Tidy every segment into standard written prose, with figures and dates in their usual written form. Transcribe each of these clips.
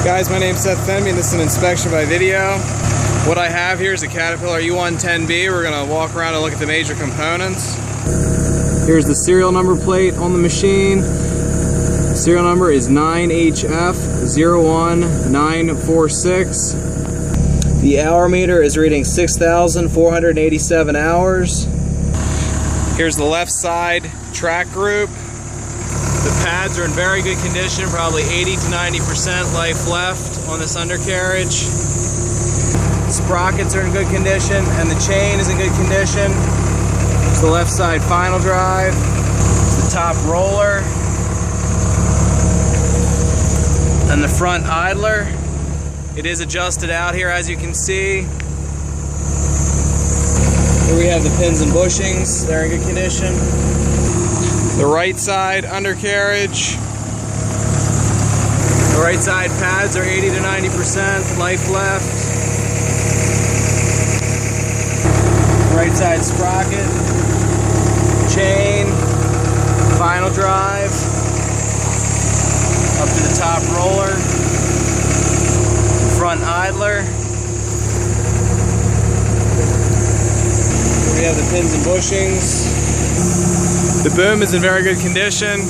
Guys, my name's Seth Fenby and this is an inspection by video. What I have here is a Caterpillar E110B. We're going to walk around and look at the major components. Here's the serial number plate on the machine. The serial number is 9HF01946. The hour meter is reading 6,487 hours. Here's the left side track group. The pads are in very good condition, probably 80 to 90% life left on this undercarriage. Sprockets are in good condition and the chain is in good condition. It's the left side final drive. It's the top roller. And the front idler. It is adjusted out here, as you can see. Here we have the pins and bushings. They're in good condition. The right side undercarriage. The right side pads are 80 to 90% life left. Right side sprocket, chain, final drive, up to the top roller, front idler. We have the pins and bushings. The boom is in very good condition.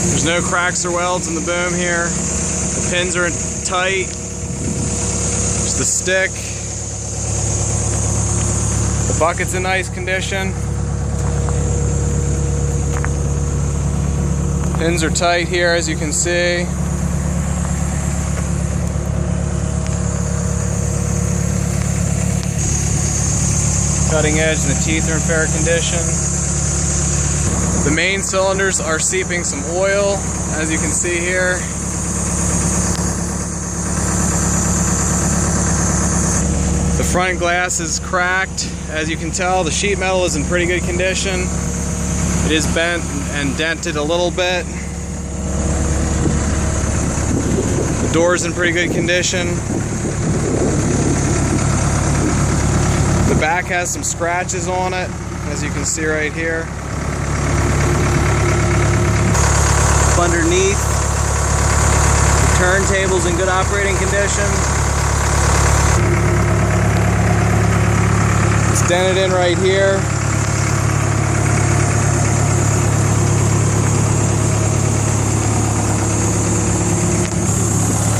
There's no cracks or welds in the boom here. The pins are tight. Just the stick. The bucket's in nice condition. Pins are tight here, as you can see. Cutting edge and the teeth are in fair condition. The main cylinders are seeping some oil, as you can see here. The front glass is cracked. As you can tell, the sheet metal is in pretty good condition. It is bent and dented a little bit. The door's in pretty good condition. The back has some scratches on it, as you can see right here. Underneath, the turntable's in good operating condition. It's dented in right here.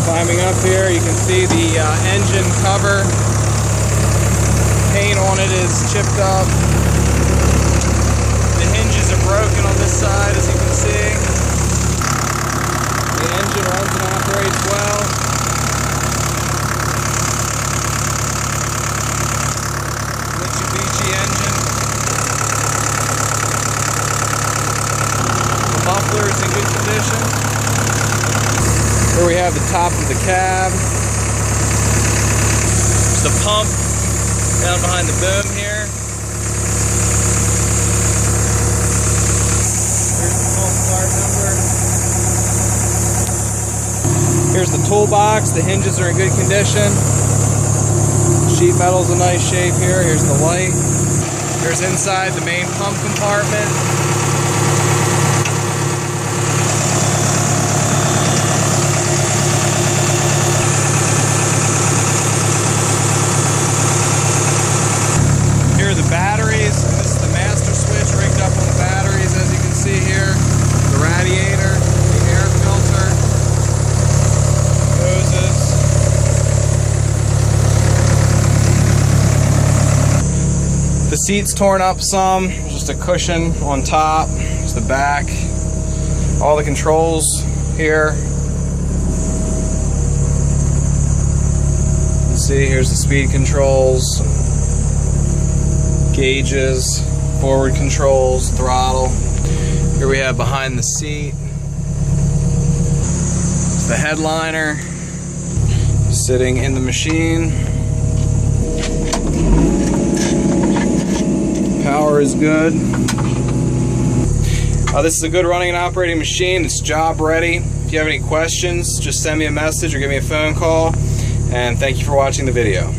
Climbing up here, you can see the engine cover. Paint on it is chipped up. The hinges are broken on this side, as you can see. The engine runs and operates well. Mitsubishi engine. The muffler is in good condition. Here we have the top of the cab. There's the pump down behind the boom here. Here's the pump part number. Here's the toolbox. The hinges are in good condition. Sheet metal's in nice shape here. Here's the light. Here's inside the main pump compartment. Batteries. This is the master switch rigged up on the batteries, as you can see here. The radiator, the air filter, hoses. The seat's torn up some, just a cushion on top. There's the back. All the controls here. You can see here's the speed controls. Gauges, forward controls, throttle. Here we have behind the seat. It's the headliner sitting in the machine. Power is good. This is a good running and operating machine. It's job ready. If you have any questions, just send me a message or give me a phone call. And thank you for watching the video.